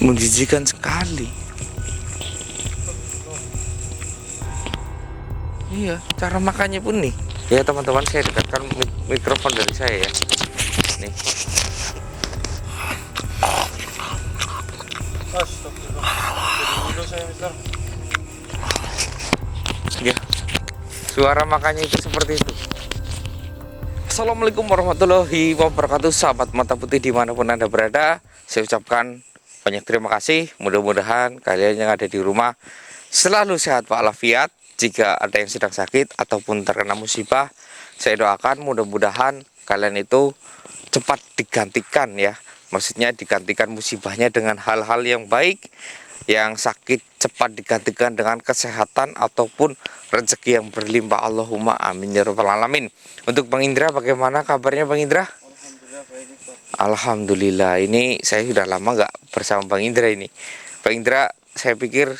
menjijikan sekali. Iya, cara makannya pun nih. Ya teman-teman, saya dekatkan mikrofon dari saya ya. Nih. Ya, suara makannya itu seperti itu. Assalamualaikum warahmatullahi wabarakatuh, sahabat mata putih dimanapun Anda berada. Saya ucapkan banyak terima kasih. Mudah-mudahan kalian yang ada di rumah selalu sehat walafiat. Jika ada yang sedang sakit ataupun terkena musibah, saya doakan mudah-mudahan kalian itu cepat digantikan ya. Maksudnya digantikan musibahnya dengan hal-hal yang baik. Yang sakit cepat digantikan dengan kesehatan ataupun rezeki yang berlimpah. Allahumma amin ya rabbal alamin. Untuk Bang Indra, bagaimana kabarnya Bang Indra? Alhamdulillah baik, Pak. Alhamdulillah, ini saya sudah lama nggak bersama Bang Indra ini. Bang Indra, saya pikir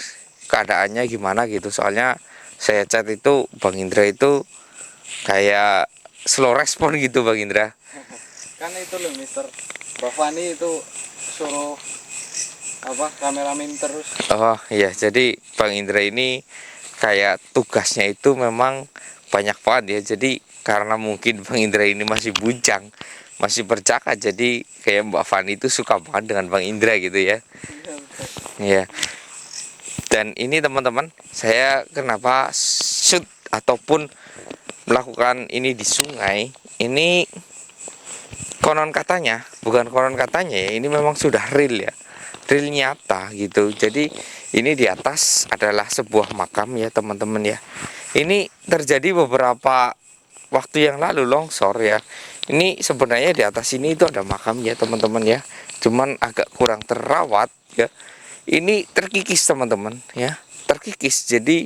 keadaannya gimana gitu. Soalnya saya chat itu Bang Indra itu kayak slow respon gitu Bang Indra. Kan itu loh Mister, Mbak Fani itu suruh kameramen terus. Oh iya, jadi Bang Indra ini kayak tugasnya itu memang banyak banget ya. Jadi karena mungkin Bang Indra ini masih bujang, masih bercakap, jadi kayak Mbak Fani itu suka banget dengan Bang Indra gitu ya. Iya. Dan ini teman-teman, saya kenapa shoot ataupun melakukan ini di sungai, ini konon katanya, bukan konon katanya ya, ini memang sudah real ya, real nyata gitu. Jadi ini di atas adalah sebuah makam ya teman-teman ya. Ini terjadi beberapa waktu yang lalu longsor ya. Ini sebenarnya di atas ini itu ada makam ya teman-teman ya, cuman agak kurang terawat ya. Ini terkikis teman-teman ya, terkikis. Jadi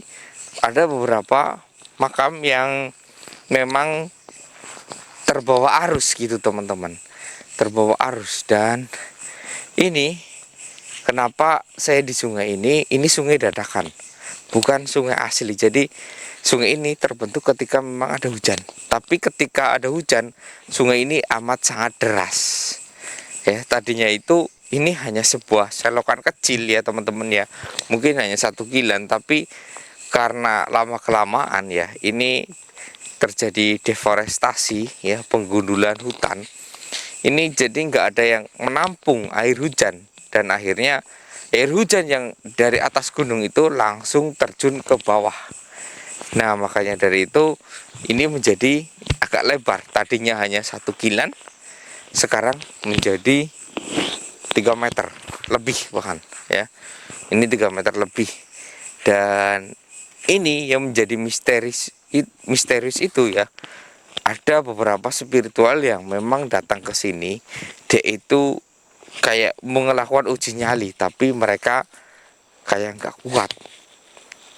ada beberapa makam yang memang terbawa arus gitu teman-teman, terbawa arus. Dan ini kenapa saya di sungai ini sungai dadakan, bukan sungai asli. Jadi sungai ini terbentuk ketika memang ada hujan. Tapi ketika ada hujan, sungai ini amat sangat deras. Ya, tadinya itu ini hanya sebuah selokan kecil ya teman-teman ya. Mungkin hanya 1 kilan, tapi karena lama kelamaan ya, ini terjadi deforestasi ya, penggundulan hutan. Ini jadi nggak ada yang menampung air hujan, dan akhirnya air hujan yang dari atas gunung itu langsung terjun ke bawah. Nah makanya dari itu ini menjadi agak lebar. Tadinya hanya 1 kilan, sekarang menjadi 3 meter lebih bahkan ya. Ini 3 meter lebih. Dan ini yang menjadi misterius itu ya, ada beberapa spiritual yang memang datang ke sini. Dia itu kayak melakukan uji nyali, tapi mereka kayak nggak kuat.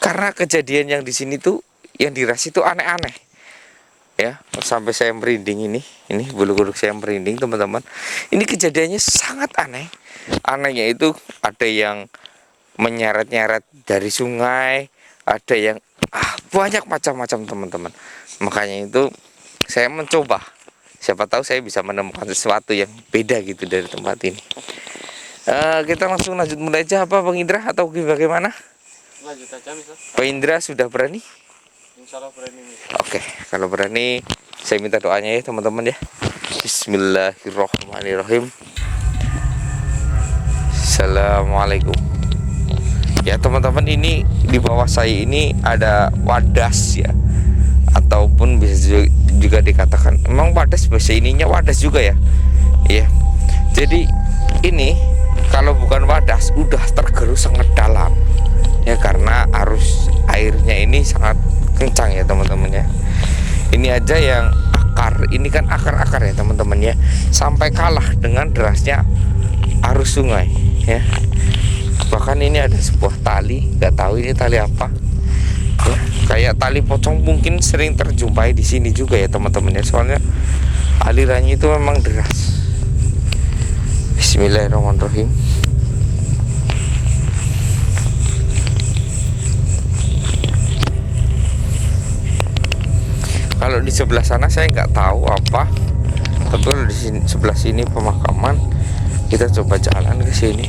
Karena kejadian yang di sini tuh, yang dirasa itu aneh-aneh ya, sampai saya merinding ini bulu kuduk saya merinding teman-teman. Ini kejadiannya sangat aneh. Anehnya itu ada yang menyeret-nyeret dari sungai, ada yang banyak macam-macam teman-teman. Makanya itu saya mencoba, siapa tahu saya bisa menemukan sesuatu yang beda gitu dari tempat ini. Kita langsung lanjut mulai aja apa Bang Indra, atau bagaimana? Lanjut aja Mister. Bang Indra sudah berani? Insya Allah berani Mister. Oke, kalau berani saya minta doanya ya teman-teman ya. Bismillahirrohmanirrohim. Assalamualaikum. Ya teman-teman, ini di bawah saya ini ada wadas ya, ataupun bisa juga dikatakan memang wadas, bahasa ininya wadas juga ya. Iya. Jadi ini kalau bukan wadas udah tergerus sangat dalam ya, karena arus airnya ini sangat kencang ya teman-teman ya. Ini aja yang akar, ini kan akar-akar ya teman-teman ya, sampai kalah dengan derasnya arus sungai ya. Bahkan ini ada sebuah tali, nggak tahu ini tali apa ya, kayak tali pocong, mungkin sering terjumpai di sini juga ya teman-teman ya, soalnya alirannya itu memang deras. Bismillahirrahmanirrahim. Kalau di sebelah sana saya nggak tahu apa, tapi kalau di sini, sebelah sini pemakaman, kita coba jalan ke sini.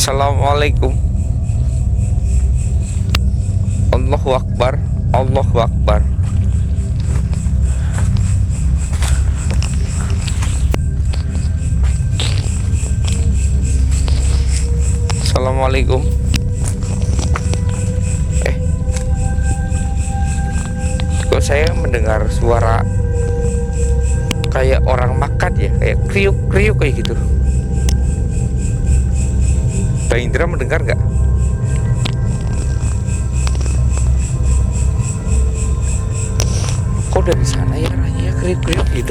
Assalamualaikum. Allahu Akbar. Allahu Akbar. Assalamualaikum. Kok saya mendengar suara kayak orang makan ya, kayak kriuk kriuk kayak gitu. Bang Indra mendengar nggak? Kok dari sana ya arahnya ya, kriuk kriuk gitu.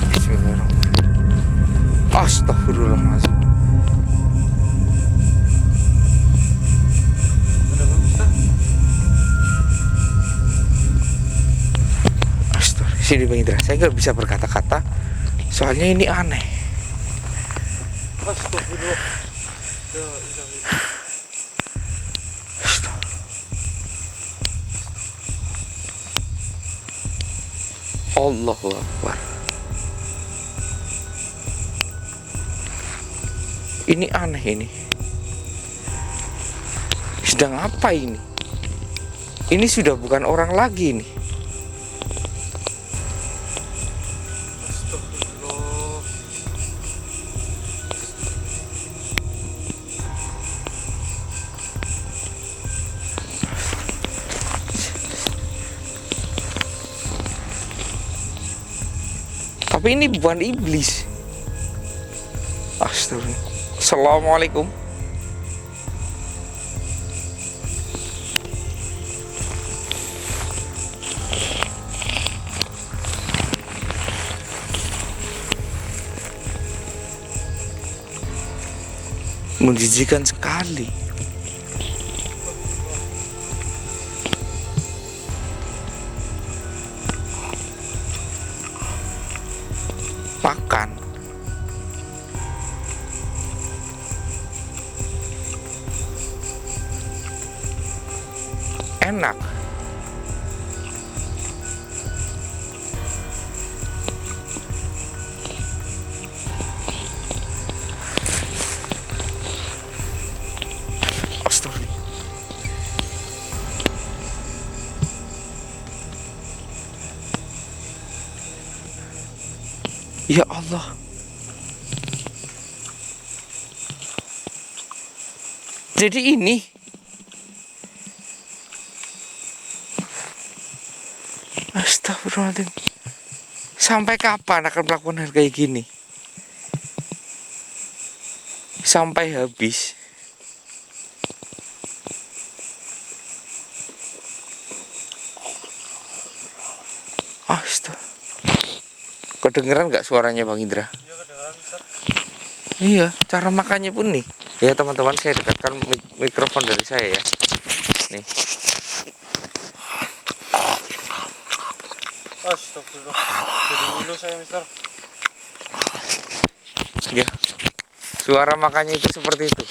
Bismillahirrahmanirrahim. Astagfirullahaladzim. Sini Bang Indra, saya nggak bisa berkata-kata, soalnya ini aneh. Astagfirullah. Allahu Akbar. Ini aneh ini. Sedang apa ini? Ini sudah bukan orang lagi nih. Astagfirullah. Tapi ini bukan iblis. Astagfirullah. Assalamualaikum. Menjijikan sekali. Makan. Enak. Astagfirullah. Ya Allah. Jadi ini Astagfirullahaladzim. Sampai kapan akan melakukan hal kayak gini? Sampai habis. Astaga. Kedengeran nggak suaranya Bang Indra? Iya kedengaran, Mister. Iya, cara makannya pun nih. Ya teman-teman, saya dekatkan mikrofon dari saya ya. Nih. Astagfirullah. Jadi dulu saya, Mister. Ya. Suara makannya itu seperti itu.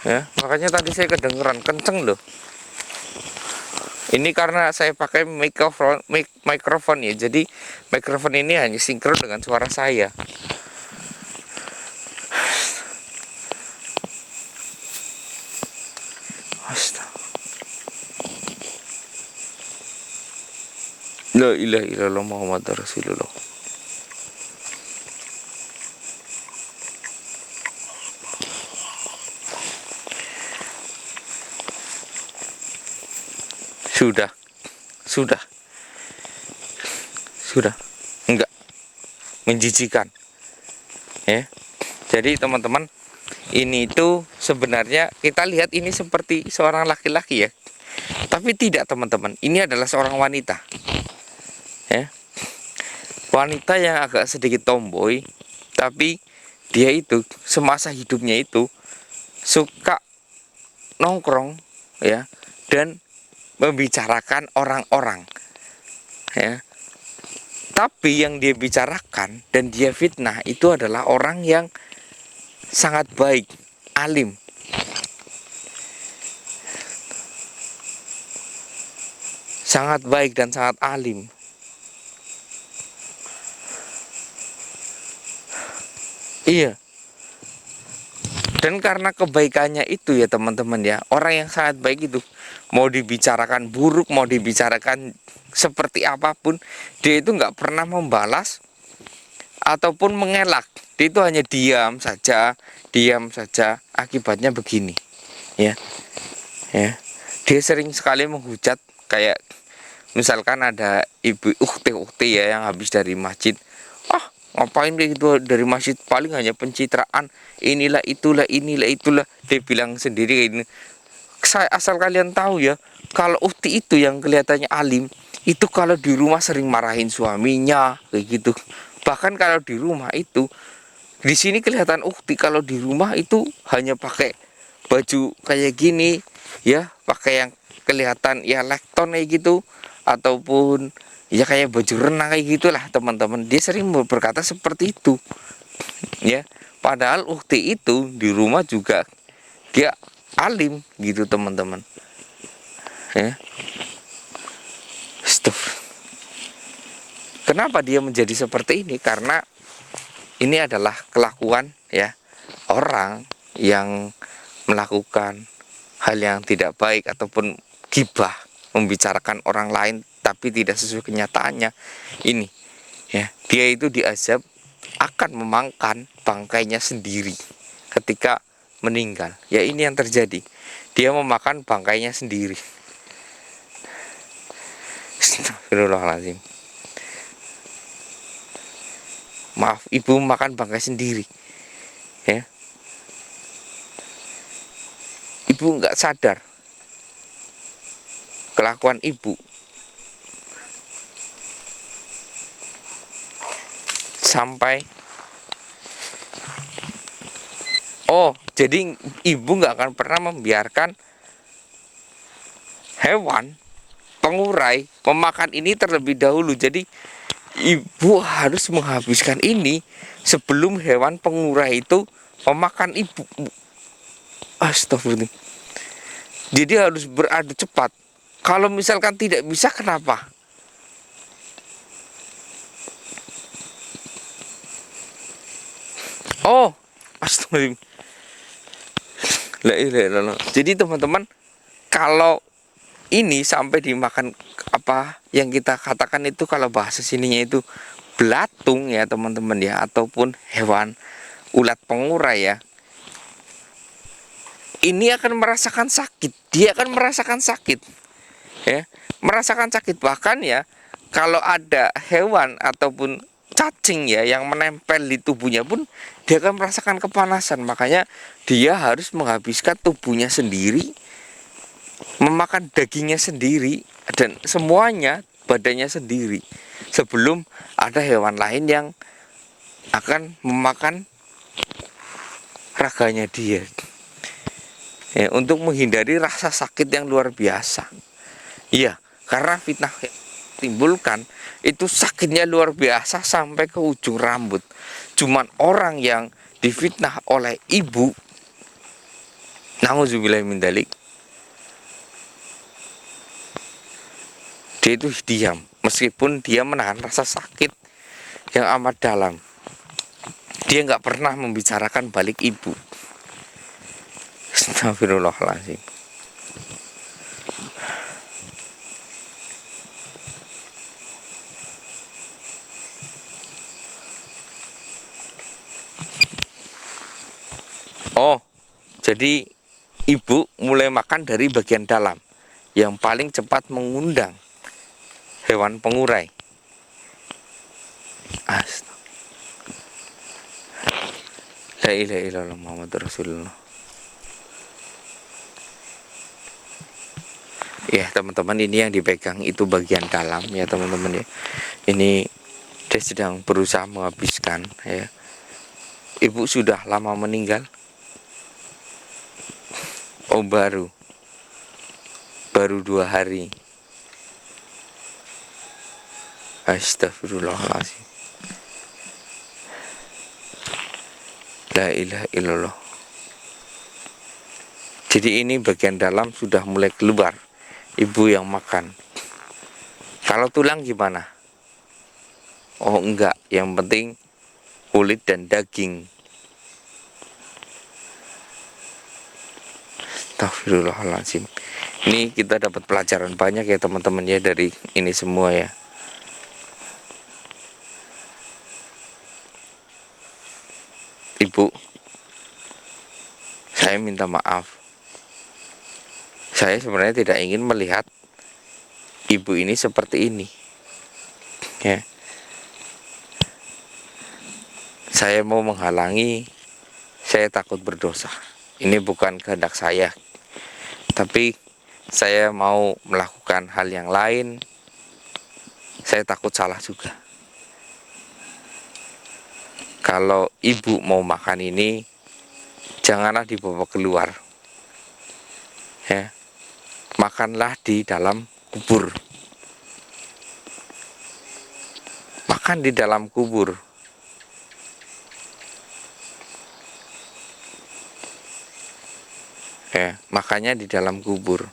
Ya, makanya tadi saya kedengeran kenceng loh. Ini karena saya pakai mikrofon ya. Jadi mikrofon ini hanya sinkron dengan suara saya. Astaga. La ilaha illallah Muhammad Rasulullah. Sudah, enggak menjijikan, ya. Jadi teman-teman, ini itu sebenarnya kita lihat ini seperti seorang laki-laki ya, tapi tidak teman-teman. Ini adalah seorang wanita, ya. Wanita yang agak sedikit tomboy, tapi dia itu semasa hidupnya itu suka nongkrong, ya, dan membicarakan orang-orang, ya. Tapi yang dia bicarakan dan dia fitnah itu adalah orang yang sangat baik, alim. Sangat baik dan sangat alim. Iya. Dan karena kebaikannya itu ya teman-teman ya, orang yang sangat baik itu mau dibicarakan buruk, mau dibicarakan seperti apapun, dia itu nggak pernah membalas ataupun mengelak. Dia itu hanya diam saja. Akibatnya begini, ya, ya. Dia sering sekali menghujat, kayak misalkan ada ibu ukti ya yang habis dari masjid. Ah, ngapain dia gitu dari masjid, paling hanya pencitraan, inilah itulah. Dia bilang sendiri ini. Saya asal kalian tahu ya, kalau ukti itu yang kelihatannya alim, itu kalau di rumah sering marahin suaminya kayak gitu. Bahkan kalau di rumah itu, di sini kelihatan ukti, kalau di rumah itu hanya pakai baju kayak gini ya, pakai yang kelihatan ya lekton kayak gitu, ataupun ya kayak baju renang kayak gitulah teman-teman. Dia sering berkata seperti itu ya, padahal ukti itu di rumah juga dia alim gitu teman-teman ya. Stop. Kenapa dia menjadi seperti ini? Karena ini adalah kelakuan ya orang yang melakukan hal yang tidak baik ataupun gibah, membicarakan orang lain tapi tidak sesuai kenyataannya. Ini ya, dia itu diazab akan memakan bangkainya sendiri ketika meninggal. Ya ini yang terjadi. Dia memakan bangkainya sendiri. Astagfirullahaladzim. Maaf, ibu makan bangkai sendiri ya. Ibu nggak sadar kelakuan ibu sampai jadi ibu nggak akan pernah membiarkan hewan pengurai memakan ini terlebih dahulu. Jadi ibu harus menghabiskan ini sebelum hewan pengurai itu memakan ibu. Astagfirullah. Jadi harus beradu cepat. Kalau misalkan tidak bisa, kenapa? Astagfirullah. La ilaha illallah. Jadi teman-teman, kalau ini sampai dimakan apa yang kita katakan itu, kalau bahasa sininya itu belatung ya teman-teman ya, ataupun hewan ulat pengurai ya, ini akan merasakan sakit. Dia akan merasakan sakit ya, merasakan sakit. Bahkan ya, kalau ada hewan ataupun cacing ya yang menempel di tubuhnya pun, dia akan merasakan kepanasan. Makanya dia harus menghabiskan tubuhnya sendiri, memakan dagingnya sendiri, dan semuanya badannya sendiri, sebelum ada hewan lain yang akan memakan raganya dia ya, untuk menghindari rasa sakit yang luar biasa. Iya, karena fitnah yang timbulkan itu sakitnya luar biasa sampai ke ujung rambut. Cuman orang yang difitnah oleh ibu, nauzubillah min dzalik, dia itu diam meskipun dia menahan rasa sakit yang amat dalam. Dia nggak pernah membicarakan balik ibu. Astagfirullahaladzim. Jadi ibu mulai makan dari bagian dalam yang paling cepat mengundang hewan pengurai. La ilaha illallah Muhammadur Rasulullah. Ya teman-teman, ini yang dipegang itu bagian dalam ya teman-teman ya. Ini dia sedang berusaha menghabiskan ya. Ibu sudah lama meninggal. Baru 2 hari. Astagfirullahaladzim. La ilaha illallah. Jadi ini bagian dalam sudah mulai keluar, ibu yang makan. Kalau tulang gimana? Enggak, yang penting kulit dan daging Astagfirullahaladzim. Ini kita dapat pelajaran banyak ya teman-teman ya dari ini semua ya. Ibu, saya minta maaf. Saya sebenarnya tidak ingin melihat ibu ini seperti ini. Ya. Saya mau menghalangi, saya takut berdosa. Ini bukan kehendak saya. Tapi saya mau melakukan hal yang lain. Saya takut salah juga. Kalau ibu mau makan ini, janganlah dibawa keluar. Ya. Makanlah di dalam kubur. Makan di dalam kubur. Ya, makanya di dalam kubur.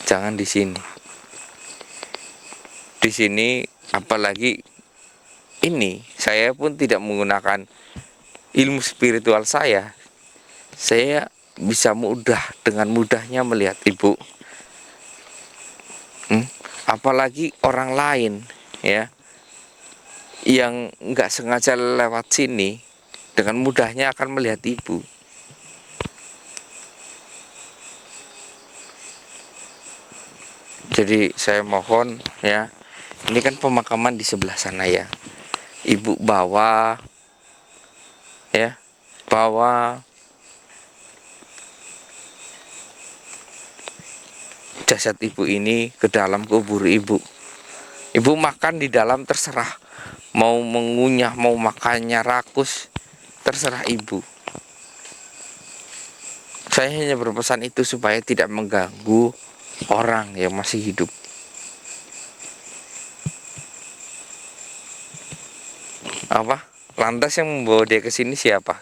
Jangan di sini. Di sini apalagi ini saya pun tidak menggunakan ilmu spiritual saya. Saya bisa dengan mudahnya melihat ibu. Apalagi orang lain ya yang nggak sengaja lewat sini dengan mudahnya akan melihat ibu. Jadi saya mohon ya, ini kan pemakaman di sebelah sana ya. Ibu bawa jasad ibu ini ke dalam kubur ibu. Ibu makan di dalam terserah. Mau mengunyah, mau makannya rakus, terserah ibu. Saya hanya berpesan itu supaya tidak mengganggu orang yang masih hidup. Apa? Lantas yang membawa dia ke sini siapa?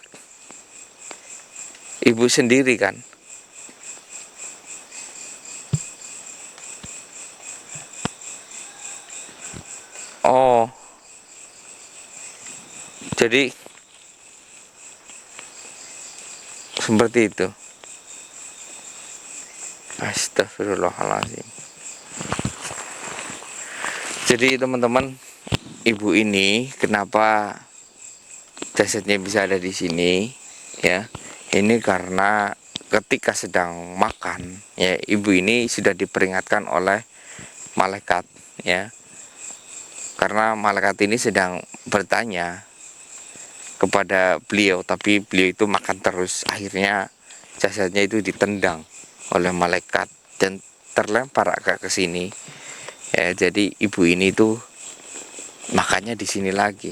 Ibu sendiri kan? Oh. Jadi seperti itu. Astagfirullahaladzim. Jadi teman-teman, ibu ini kenapa jasadnya bisa ada di sini ya? Ini karena ketika sedang makan ya, ibu ini sudah diperingatkan oleh malaikat ya. Karena malaikat ini sedang bertanya kepada beliau, tapi beliau itu makan terus. Akhirnya jasadnya itu ditendang oleh malaikat dan terlempar agak ke sini. Ya, jadi ibu ini tuh makannya di sini lagi.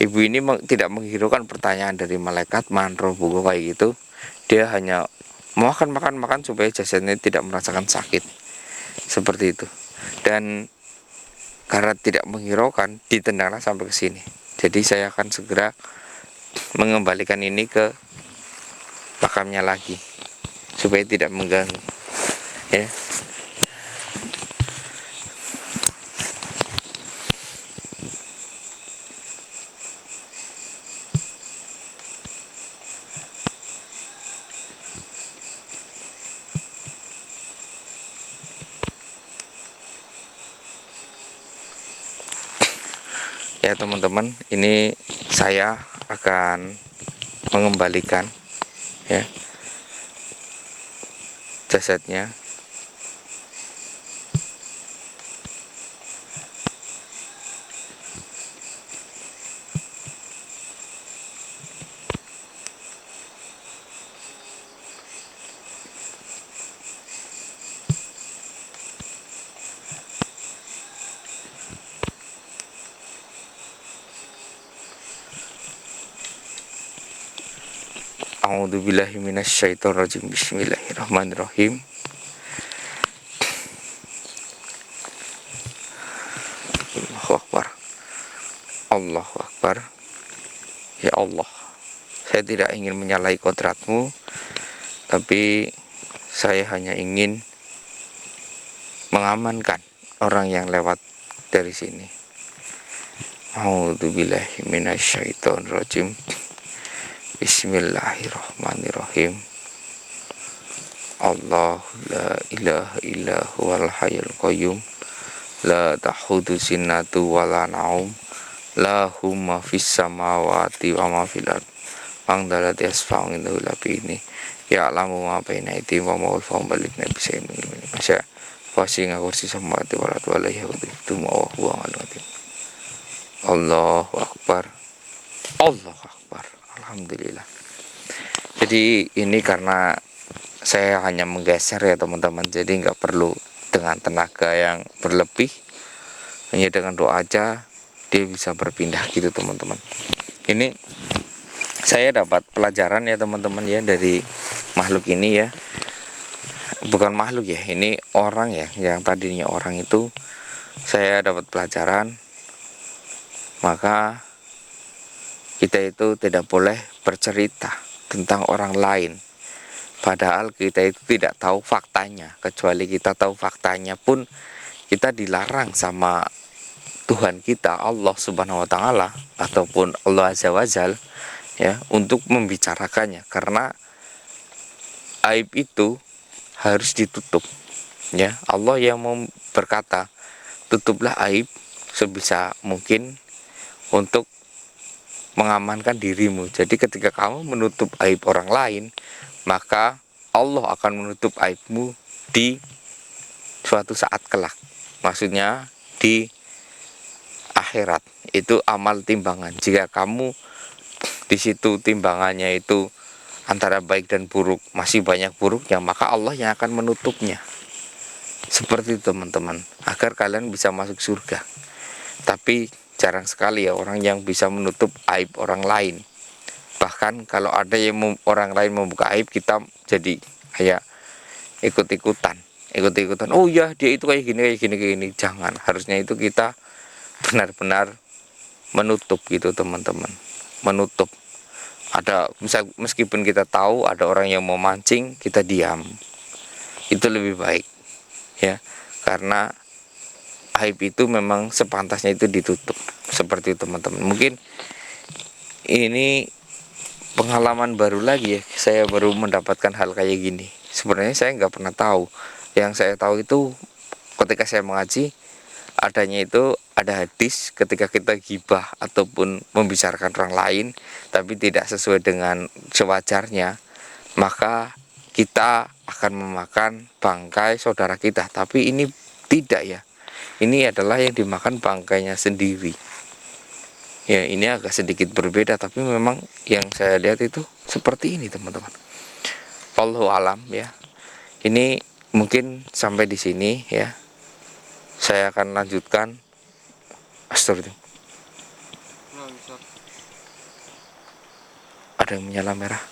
Ibu ini tidak menghiraukan pertanyaan dari malaikat manro buku kayak gitu. Dia hanya makan supaya jasadnya tidak merasakan sakit. Seperti itu. Dan karena tidak menghiraukan, ditendanglah sampai ke sini. Jadi saya akan segera mengembalikan ini ke makamnya lagi supaya tidak mengganggu ya. Ya teman-teman, ini saya akan mengembalikan ya jasadnya. A'udzubillahi minasyaitonirrajim. Bismillahirrahmanirrahim. Allahu Akbar. Allahu Akbar. Ya Allah, saya tidak ingin menyalahi kodratmu, tapi saya hanya ingin mengamankan orang yang lewat dari sini. A'udzubillahi minasyaitonirrajim. Bismillahirrahmanirrahim. Allah la ilaha illa huwal hayyul qayyum la ta'khudhu sinatu wala naum lahu ma fis samawati wa ma fil ard mang dalat yasfa'u indahu ini ya'lamu ma baina aydihim wa ma khalfahum balik nabi sayyidina masya wasi ngakursi samawati wal ard wala yahudu ma huwa al-azim. Allahu akbar, Allahu akbar, alhamdulillah. Jadi ini karena saya hanya menggeser ya teman-teman, jadi nggak perlu dengan tenaga yang berlebih, hanya dengan doa aja dia bisa berpindah gitu teman-teman. Ini saya dapat pelajaran ya teman-teman ya dari makhluk ini ya, bukan makhluk ya, ini orang ya, yang tadinya orang itu saya dapat pelajaran, maka kita itu tidak boleh bercerita tentang orang lain. Padahal kita itu tidak tahu faktanya. Kecuali kita tahu faktanya pun kita dilarang sama Tuhan kita, Allah Subhanahu wa taala ataupun Allah Azza wa Jal ya, untuk membicarakannya, karena aib itu harus ditutup. Ya, Allah yang mau berkata, tutuplah aib sebisa mungkin untuk mengamankan dirimu. Jadi ketika kamu menutup aib orang lain, maka Allah akan menutup aibmu di suatu saat kelak. Maksudnya di akhirat. Itu amal timbangan. Jika kamu di situ timbangannya itu antara baik dan buruk, masih banyak buruknya, maka Allah yang akan menutupnya. Seperti itu teman-teman, agar kalian bisa masuk surga. Tapi jarang sekali ya orang yang bisa menutup aib orang lain. Bahkan kalau ada yang orang lain membuka aib, kita jadi kayak ikut-ikutan. Oh ya, dia itu kayak gini. Jangan, harusnya itu kita benar-benar menutup gitu teman-teman. Menutup. Ada meskipun kita tahu ada orang yang mau mancing, kita diam. Itu lebih baik ya. Karena aib itu memang sepantasnya itu ditutup. Seperti itu teman-teman. Mungkin ini pengalaman baru lagi ya, saya baru mendapatkan hal kayak gini. Sebenarnya saya nggak pernah tahu. Yang saya tahu itu ketika saya mengaji, adanya itu ada hadis ketika kita gibah ataupun membicarakan orang lain tapi tidak sesuai dengan sewajarnya, maka kita akan memakan bangkai saudara kita. Tapi ini tidak ya, ini adalah yang dimakan bangkainya sendiri. Ya, ini agak sedikit berbeda, tapi memang yang saya lihat itu seperti ini teman-teman. Wallahu alam ya. Ini mungkin sampai di sini ya. Saya akan lanjutkan. Astagfirullah. Ada yang menyala merah.